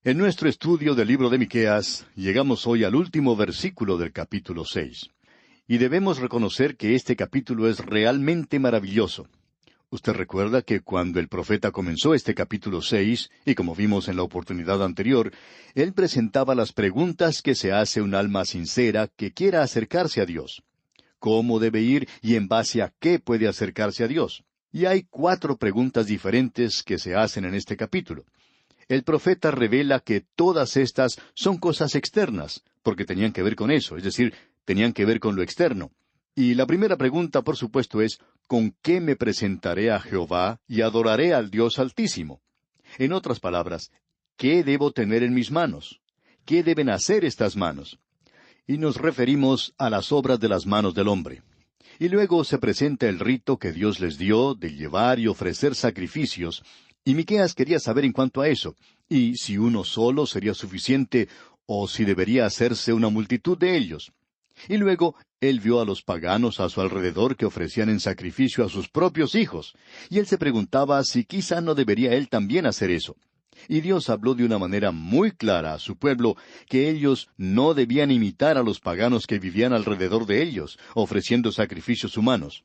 En nuestro estudio del libro de Miqueas, llegamos hoy al último versículo del capítulo 6. Y debemos reconocer que este capítulo es realmente maravilloso. Usted recuerda que cuando el profeta comenzó este capítulo 6, y como vimos en la oportunidad anterior, él presentaba las preguntas que se hace un alma sincera que quiera acercarse a Dios. ¿Cómo debe ir y en base a qué puede acercarse a Dios? Y hay 4 preguntas diferentes que se hacen en este capítulo. El profeta revela que todas estas son cosas externas, porque tenían que ver con eso, es decir, tenían que ver con lo externo. Y la primera pregunta, por supuesto, es, ¿con qué me presentaré a Jehová y adoraré al Dios Altísimo? En otras palabras, ¿qué debo tener en mis manos? ¿Qué deben hacer estas manos? Y nos referimos a las obras de las manos del hombre. Y luego se presenta el rito que Dios les dio de llevar y ofrecer sacrificios, y Miqueas quería saber en cuanto a eso, y si uno solo sería suficiente, o si debería hacerse una multitud de ellos. Y luego él vio a los paganos a su alrededor que ofrecían en sacrificio a sus propios hijos, y él se preguntaba si quizá no debería él también hacer eso. Y Dios habló de una manera muy clara a su pueblo que ellos no debían imitar a los paganos que vivían alrededor de ellos, ofreciendo sacrificios humanos.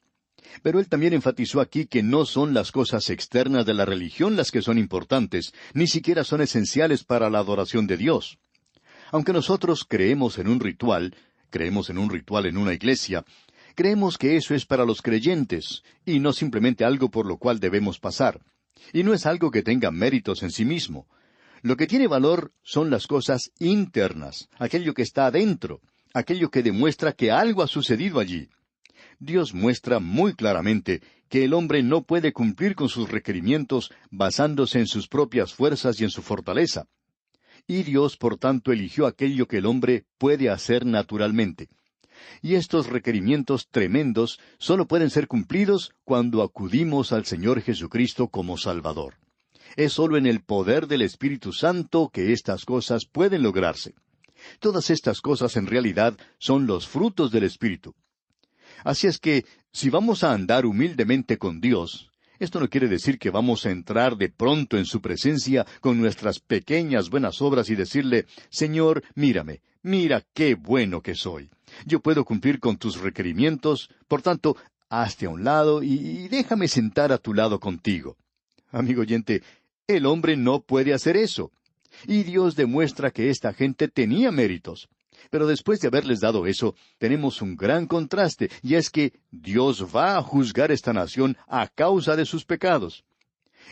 Pero él también enfatizó aquí que no son las cosas externas de la religión las que son importantes, ni siquiera son esenciales para la adoración de Dios. Aunque nosotros creemos en un ritual en una iglesia, creemos que eso es para los creyentes, y no simplemente algo por lo cual debemos pasar. Y no es algo que tenga méritos en sí mismo. Lo que tiene valor son las cosas internas, aquello que está adentro, aquello que demuestra que algo ha sucedido allí. Dios muestra muy claramente que el hombre no puede cumplir con sus requerimientos basándose en sus propias fuerzas y en su fortaleza. Y Dios, por tanto, eligió aquello que el hombre puede hacer naturalmente. Y estos requerimientos tremendos solo pueden ser cumplidos cuando acudimos al Señor Jesucristo como Salvador. Es solo en el poder del Espíritu Santo que estas cosas pueden lograrse. Todas estas cosas en realidad son los frutos del Espíritu. Así es que, si vamos a andar humildemente con Dios, esto no quiere decir que vamos a entrar de pronto en su presencia con nuestras pequeñas buenas obras y decirle, Señor, mírame, mira qué bueno que soy. Yo puedo cumplir con tus requerimientos, por tanto, hazte a un lado y déjame sentar a tu lado contigo. Amigo oyente, el hombre no puede hacer eso. Y Dios demuestra que esta gente tenía méritos. Pero después de haberles dado eso, tenemos un gran contraste, y es que Dios va a juzgar esta nación a causa de sus pecados.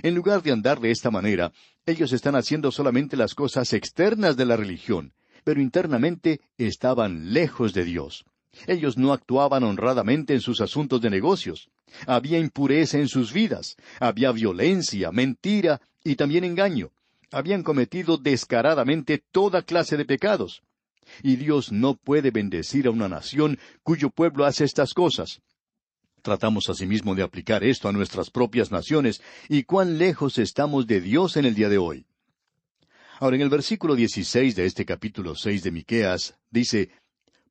En lugar de andar de esta manera, ellos están haciendo solamente las cosas externas de la religión, pero internamente estaban lejos de Dios. Ellos no actuaban honradamente en sus asuntos de negocios. Había impureza en sus vidas, había violencia, mentira y también engaño. Habían cometido descaradamente toda clase de pecados. Y Dios no puede bendecir a una nación cuyo pueblo hace estas cosas. Tratamos asimismo de aplicar esto a nuestras propias naciones, y cuán lejos estamos de Dios en el día de hoy. Ahora, en el versículo 16 de este capítulo 6 de Miqueas, dice,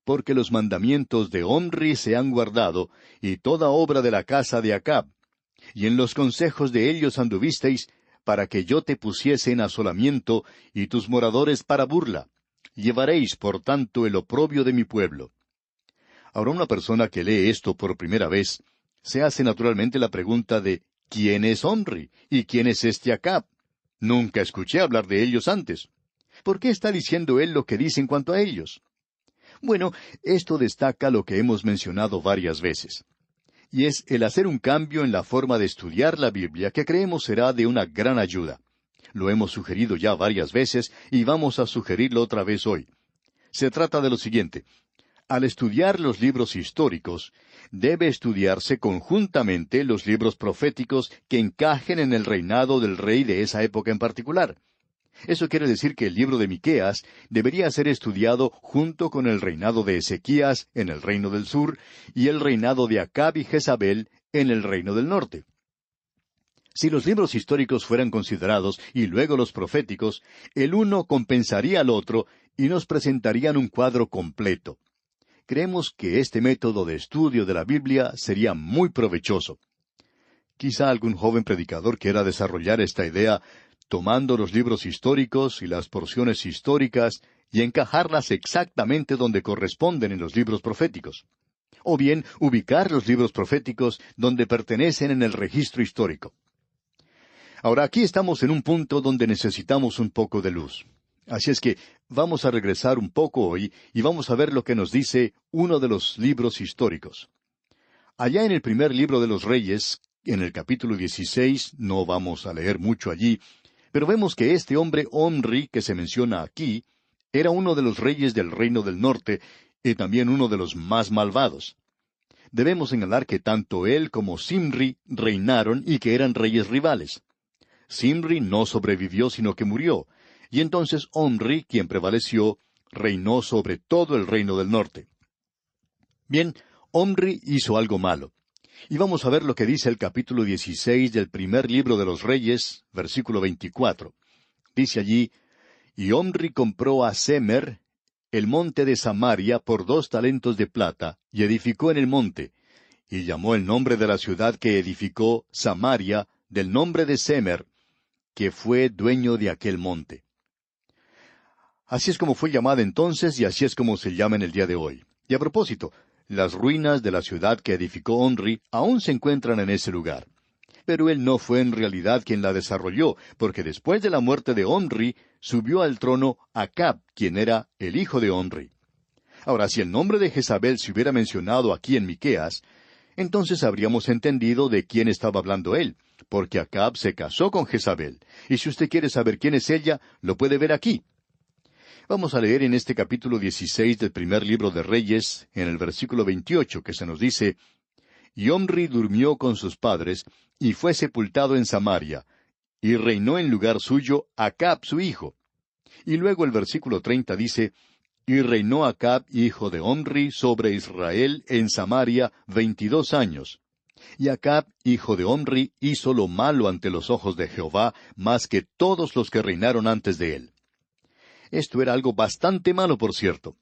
«Porque los mandamientos de Omri se han guardado, y toda obra de la casa de Acab, y en los consejos de ellos anduvisteis, para que yo te pusiese en asolamiento, y tus moradores para burla. Llevaréis, por tanto, el oprobio de mi pueblo». Ahora, una persona que lee esto por primera vez, se hace naturalmente la pregunta de ¿quién es Omri? ¿Y quién es este Acab? Nunca escuché hablar de ellos antes. ¿Por qué está diciendo él lo que dice en cuanto a ellos? Bueno, esto destaca lo que hemos mencionado varias veces. Y es el hacer un cambio en la forma de estudiar la Biblia que creemos será de una gran ayuda. Lo hemos sugerido ya varias veces y vamos a sugerirlo otra vez hoy. Se trata de lo siguiente. Al estudiar los libros históricos, debe estudiarse conjuntamente los libros proféticos que encajen en el reinado del rey de esa época en particular. Eso quiere decir que el libro de Miqueas debería ser estudiado junto con el reinado de Ezequías en el reino del sur y el reinado de Acab y Jezabel en el reino del norte. Si los libros históricos fueran considerados y luego los proféticos, el uno compensaría al otro y nos presentarían un cuadro completo. Creemos que este método de estudio de la Biblia sería muy provechoso. Quizá algún joven predicador quiera desarrollar esta idea tomando los libros históricos y las porciones históricas y encajarlas exactamente donde corresponden en los libros proféticos. O bien, ubicar los libros proféticos donde pertenecen en el registro histórico. Ahora, aquí estamos en un punto donde necesitamos un poco de luz. Así es que vamos a regresar un poco hoy y vamos a ver lo que nos dice uno de los libros históricos. Allá en el primer libro de los Reyes, en el capítulo 16, no vamos a leer mucho allí, pero vemos que este hombre Omri, que se menciona aquí, era uno de los reyes del reino del norte y también uno de los más malvados. Debemos señalar que tanto él como Zimri reinaron y que eran reyes rivales. Zimri no sobrevivió sino que murió, y entonces Omri, quien prevaleció, reinó sobre todo el reino del norte. Bien, Omri hizo algo malo. Y vamos a ver lo que dice el capítulo 16 del primer libro de los Reyes, versículo 24. Dice allí, «Y Omri compró a Semer, el monte de Samaria, por 2 talentos de plata, y edificó en el monte, y llamó el nombre de la ciudad que edificó Samaria, del nombre de Semer, que fue dueño de aquel monte». Así es como fue llamada entonces y así es como se llama en el día de hoy. Y a propósito, las ruinas de la ciudad que edificó Omri aún se encuentran en ese lugar. Pero él no fue en realidad quien la desarrolló, porque después de la muerte de Omri, subió al trono Acab, quien era el hijo de Omri. Ahora, si el nombre de Jezabel se hubiera mencionado aquí en Miqueas, entonces habríamos entendido de quién estaba hablando él, porque Acab se casó con Jezabel. Y si usted quiere saber quién es ella, lo puede ver aquí. Vamos a leer en este capítulo 16 del primer libro de Reyes, en el versículo 28, que se nos dice, «Y Omri durmió con sus padres, y fue sepultado en Samaria, y reinó en lugar suyo Acab su hijo». Y luego el versículo 30 dice, «Y reinó Acab, hijo de Omri, sobre Israel en Samaria 22 años. Y Acab, hijo de Omri, hizo lo malo ante los ojos de Jehová, más que todos los que reinaron antes de él». Esto era algo bastante malo, por cierto.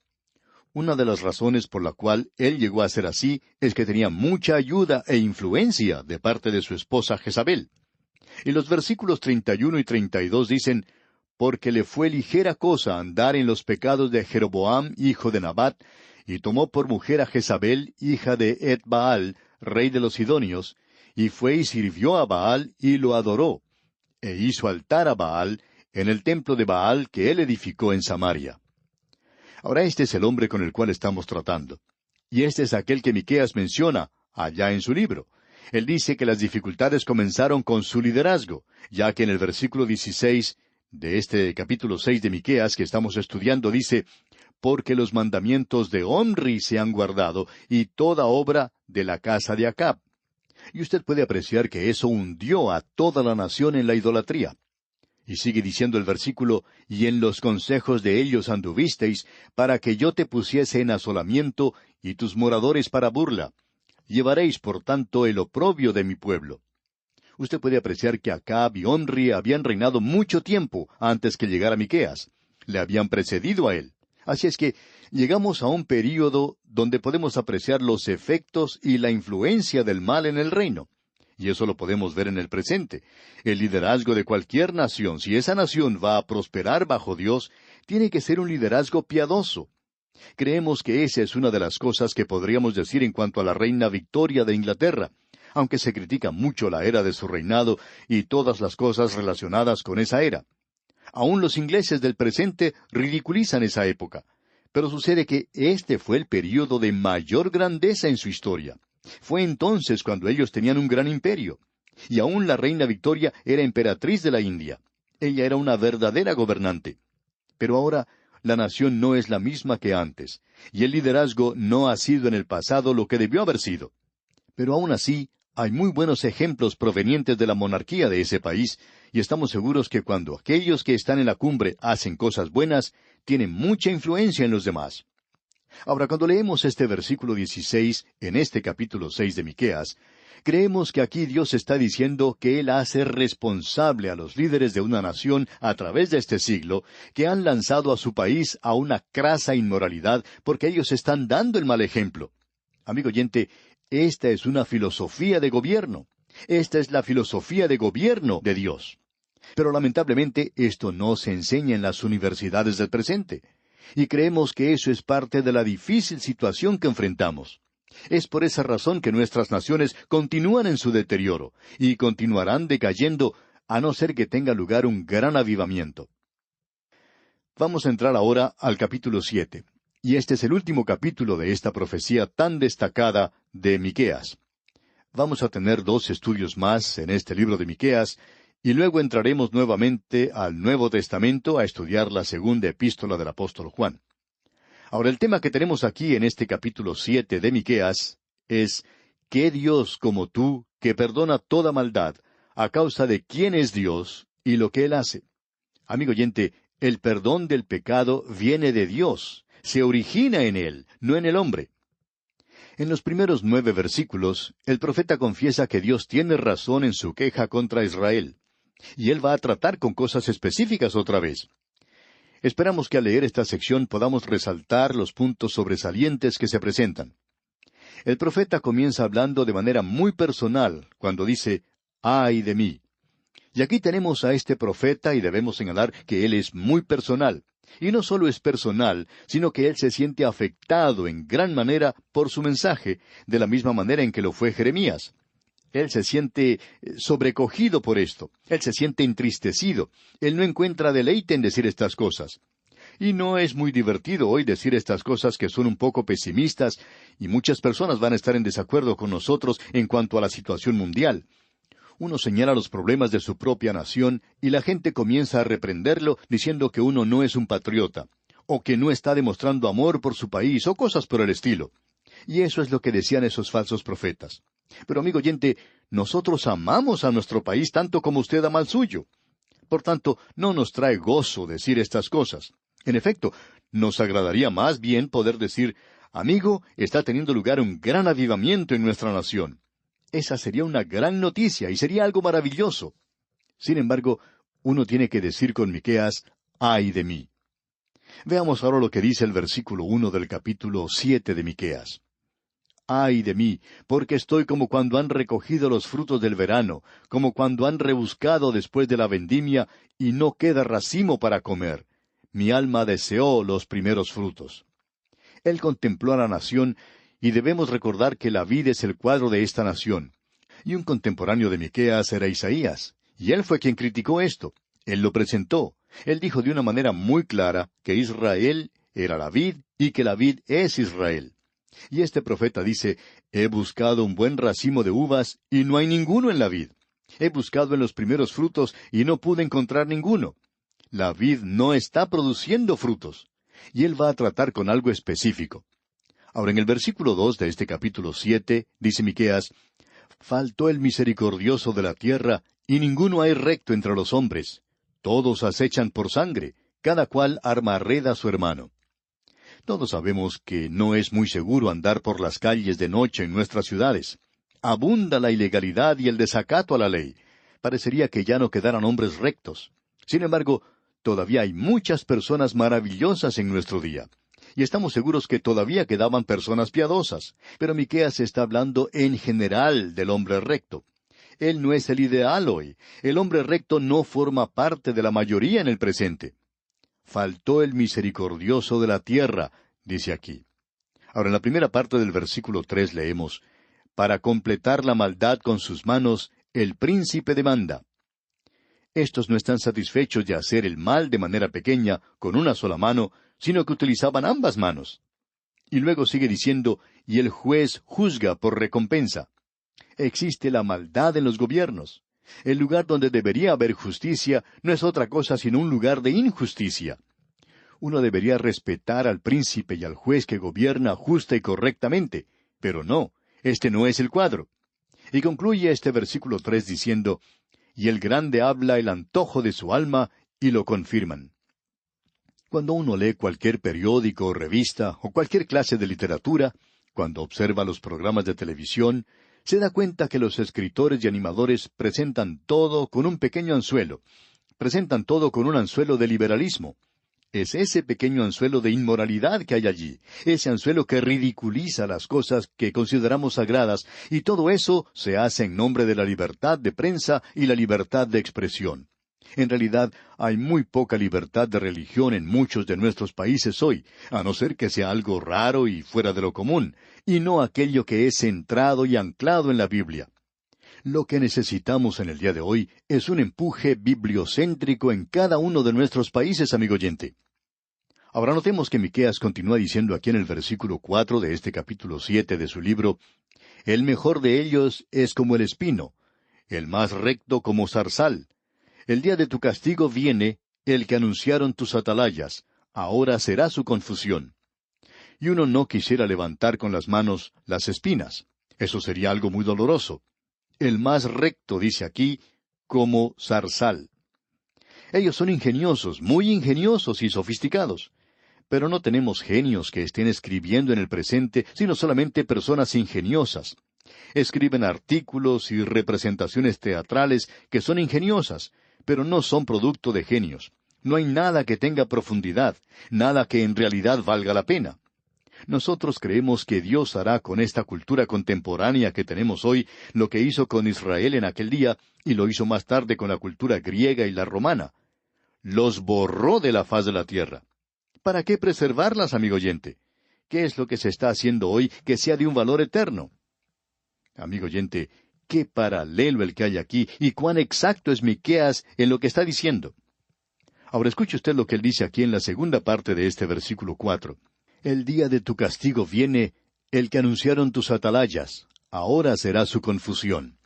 Una de las razones por la cual él llegó a ser así es que tenía mucha ayuda e influencia de parte de su esposa Jezabel. Y los versículos 31 y 32 dicen, «Porque le fue ligera cosa andar en los pecados de Jeroboam, hijo de Nabat, y tomó por mujer a Jezabel, hija de Et-Baal, rey de los Sidonios, y fue y sirvió a Baal y lo adoró, e hizo altar a Baal en el templo de Baal que él edificó en Samaria». Ahora este es el hombre con el cual estamos tratando. Y este es aquel que Miqueas menciona allá en su libro. Él dice que las dificultades comenzaron con su liderazgo, ya que en el versículo 16 de este capítulo 6 de Miqueas que estamos estudiando dice, «Porque los mandamientos de Omri se han guardado, y toda obra de la casa de Acab». Y usted puede apreciar que eso hundió a toda la nación en la idolatría. Y sigue diciendo el versículo, «Y en los consejos de ellos anduvisteis, para que yo te pusiese en asolamiento, y tus moradores para burla. Llevaréis, por tanto, el oprobio de mi pueblo». Usted puede apreciar que Acab y Omri habían reinado mucho tiempo antes que llegara Miqueas. Le habían precedido a él. Así es que llegamos a un período donde podemos apreciar los efectos y la influencia del mal en el reino. Y eso lo podemos ver en el presente. El liderazgo de cualquier nación, si esa nación va a prosperar bajo Dios, tiene que ser un liderazgo piadoso. Creemos que esa es una de las cosas que podríamos decir en cuanto a la reina Victoria de Inglaterra, aunque se critica mucho la era de su reinado y todas las cosas relacionadas con esa era. Aún los ingleses del presente ridiculizan esa época. Pero sucede que este fue el período de mayor grandeza en su historia. Fue entonces cuando ellos tenían un gran imperio. Y aún la reina Victoria era emperatriz de la India. Ella era una verdadera gobernante. Pero ahora la nación no es la misma que antes, y el liderazgo no ha sido en el pasado lo que debió haber sido. Pero aún así, hay muy buenos ejemplos provenientes de la monarquía de ese país, y estamos seguros que cuando aquellos que están en la cumbre hacen cosas buenas, tienen mucha influencia en los demás. Ahora, cuando leemos este versículo 16 en este capítulo 6 de Miqueas, creemos que aquí Dios está diciendo que Él hace responsable a los líderes de una nación a través de este siglo, que han lanzado a su país a una crasa inmoralidad porque ellos están dando el mal ejemplo. Amigo oyente, esta es una filosofía de gobierno. Esta es la filosofía de gobierno de Dios. Pero lamentablemente esto no se enseña en las universidades del presente. Y creemos que eso es parte de la difícil situación que enfrentamos. Es por esa razón que nuestras naciones continúan en su deterioro, y continuarán decayendo a no ser que tenga lugar un gran avivamiento. Vamos a entrar ahora al capítulo 7, y este es el último capítulo de esta profecía tan destacada de Miqueas. Vamos a tener 2 estudios más en este libro de Miqueas, y luego entraremos nuevamente al Nuevo Testamento a estudiar la segunda epístola del apóstol Juan. Ahora, el tema que tenemos aquí en este capítulo 7 de Miqueas es ¿qué Dios como tú, que perdona toda maldad, a causa de quién es Dios y lo que Él hace? Amigo oyente, el perdón del pecado viene de Dios, se origina en Él, no en el hombre. En los primeros 9 versículos, el profeta confiesa que Dios tiene razón en su queja contra Israel, y Él va a tratar con cosas específicas otra vez. Esperamos que al leer esta sección podamos resaltar los puntos sobresalientes que se presentan. El profeta comienza hablando de manera muy personal cuando dice, ¡ay de mí! Y aquí tenemos a este profeta y debemos señalar que él es muy personal. Y no solo es personal, sino que él se siente afectado en gran manera por su mensaje, de la misma manera en que lo fue Jeremías. Él se siente sobrecogido por esto. Él se siente entristecido. Él no encuentra deleite en decir estas cosas. Y no es muy divertido hoy decir estas cosas que son un poco pesimistas, y muchas personas van a estar en desacuerdo con nosotros en cuanto a la situación mundial. Uno señala los problemas de su propia nación y la gente comienza a reprenderlo diciendo que uno no es un patriota, o que no está demostrando amor por su país, o cosas por el estilo. Y eso es lo que decían esos falsos profetas. Pero amigo oyente, nosotros amamos a nuestro país tanto como usted ama al suyo. Por tanto, no nos trae gozo decir estas cosas. En efecto, nos agradaría más bien poder decir, amigo, está teniendo lugar un gran avivamiento en nuestra nación. Esa sería una gran noticia y sería algo maravilloso. Sin embargo, uno tiene que decir con Miqueas, ¡ay de mí! Veamos ahora lo que dice el versículo 1 del capítulo 7 de Miqueas. ¡Ay de mí! Porque estoy como cuando han recogido los frutos del verano, como cuando han rebuscado después de la vendimia, y no queda racimo para comer. Mi alma deseó los primeros frutos. Él contempló a la nación, y debemos recordar que la vid es el cuadro de esta nación. Y un contemporáneo de Miqueas era Isaías, y él fue quien criticó esto. Él lo presentó. Él dijo de una manera muy clara que Israel era la vid y que la vid es Israel. Y este profeta dice, he buscado un buen racimo de uvas y no hay ninguno en la vid. He buscado en los primeros frutos y no pude encontrar ninguno. La vid no está produciendo frutos. Y él va a tratar con algo específico. Ahora, en el versículo 2 de este capítulo 7, dice Miqueas, faltó el misericordioso de la tierra, y ninguno hay recto entre los hombres. Todos acechan por sangre, cada cual arma red a su hermano. Todos sabemos que no es muy seguro andar por las calles de noche en nuestras ciudades. Abunda la ilegalidad y el desacato a la ley. Parecería que ya no quedaran hombres rectos. Sin embargo, todavía hay muchas personas maravillosas en nuestro día. Y estamos seguros que todavía quedaban personas piadosas. Pero Miqueas está hablando en general del hombre recto. Él no es el ideal hoy. El hombre recto no forma parte de la mayoría en el presente. Faltó el misericordioso de la tierra, dice aquí. Ahora, en la primera parte del versículo 3 leemos, para completar la maldad con sus manos, el príncipe demanda. Estos no están satisfechos de hacer el mal de manera pequeña, con una sola mano, sino que utilizaban ambas manos. Y luego sigue diciendo, y el juez juzga por recompensa. Existe la maldad en los gobiernos. El lugar donde debería haber justicia no es otra cosa sino un lugar de injusticia. Uno debería respetar al príncipe y al juez que gobierna justa y correctamente, pero no, este no es el cuadro. Y concluye este versículo 3 diciendo, y el grande habla el antojo de su alma, y lo confirman. Cuando uno lee cualquier periódico o revista, o cualquier clase de literatura, cuando observa los programas de televisión, se da cuenta que los escritores y animadores presentan todo con un pequeño anzuelo. Presentan todo con un anzuelo de liberalismo. Es ese pequeño anzuelo de inmoralidad que hay allí, ese anzuelo que ridiculiza las cosas que consideramos sagradas, y todo eso se hace en nombre de la libertad de prensa y la libertad de expresión. En realidad, hay muy poca libertad de religión en muchos de nuestros países hoy, a no ser que sea algo raro y fuera de lo común, y no aquello que es centrado y anclado en la Biblia. Lo que necesitamos en el día de hoy es un empuje bibliocéntrico en cada uno de nuestros países, amigo oyente. Ahora notemos que Miqueas continúa diciendo aquí en el versículo 4 de este capítulo 7 de su libro: El mejor de ellos es como el espino, el más recto como zarzal. El día de tu castigo viene, el que anunciaron tus atalayas, ahora será su confusión. Y uno no quisiera levantar con las manos las espinas. Eso sería algo muy doloroso. El más recto, dice aquí, como zarzal. Ellos son ingeniosos, muy ingeniosos y sofisticados. Pero no tenemos genios que estén escribiendo en el presente, sino solamente personas ingeniosas. Escriben artículos y representaciones teatrales que son ingeniosas, pero no son producto de genios. No hay nada que tenga profundidad, nada que en realidad valga la pena. Nosotros creemos que Dios hará con esta cultura contemporánea que tenemos hoy lo que hizo con Israel en aquel día y lo hizo más tarde con la cultura griega y la romana. Los borró de la faz de la tierra. ¿Para qué preservarlas, amigo oyente? ¿Qué es lo que se está haciendo hoy que sea de un valor eterno? Amigo oyente, qué paralelo el que hay aquí y cuán exacto es Miqueas en lo que está diciendo. Ahora escuche usted lo que él dice aquí en la segunda parte de este versículo 4. El día de tu castigo viene, el que anunciaron tus atalayas, ahora será su confusión.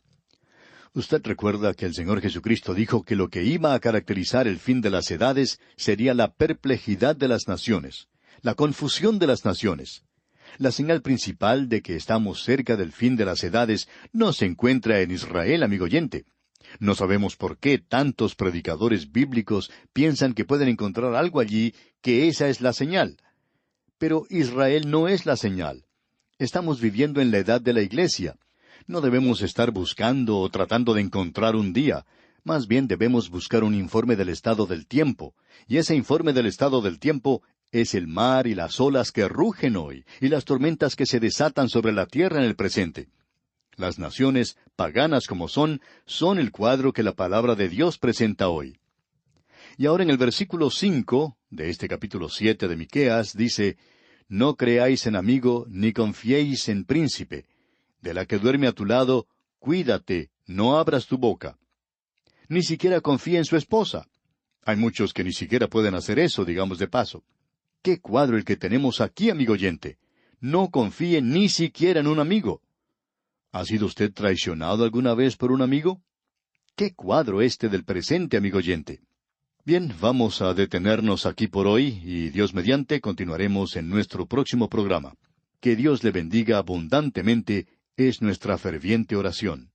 Usted recuerda que el Señor Jesucristo dijo que lo que iba a caracterizar el fin de las edades sería la perplejidad de las naciones, la confusión de las naciones. La señal principal de que estamos cerca del fin de las edades no se encuentra en Israel, amigo oyente. No sabemos por qué tantos predicadores bíblicos piensan que pueden encontrar algo allí que esa es la señal. Pero Israel no es la señal. Estamos viviendo en la edad de la iglesia. No debemos estar buscando o tratando de encontrar un día. Más bien debemos buscar un informe del estado del tiempo. Y ese informe del estado del tiempo es el mar y las olas que rugen hoy, y las tormentas que se desatan sobre la tierra en el presente. Las naciones, paganas como son el cuadro que la palabra de Dios presenta hoy. Y ahora en el versículo 5 de este capítulo 7 de Miqueas dice: No creáis en amigo, ni confiéis en príncipe. De la que duerme a tu lado, cuídate, no abras tu boca. Ni siquiera confía en su esposa. Hay muchos que ni siquiera pueden hacer eso, digamos de paso. ¡Qué cuadro el que tenemos aquí, amigo oyente! No confíe ni siquiera en un amigo. ¿Ha sido usted traicionado alguna vez por un amigo? ¡Qué cuadro este del presente, amigo oyente! Bien, vamos a detenernos aquí por hoy y Dios mediante continuaremos en nuestro próximo programa. Que Dios le bendiga abundantemente es nuestra ferviente oración.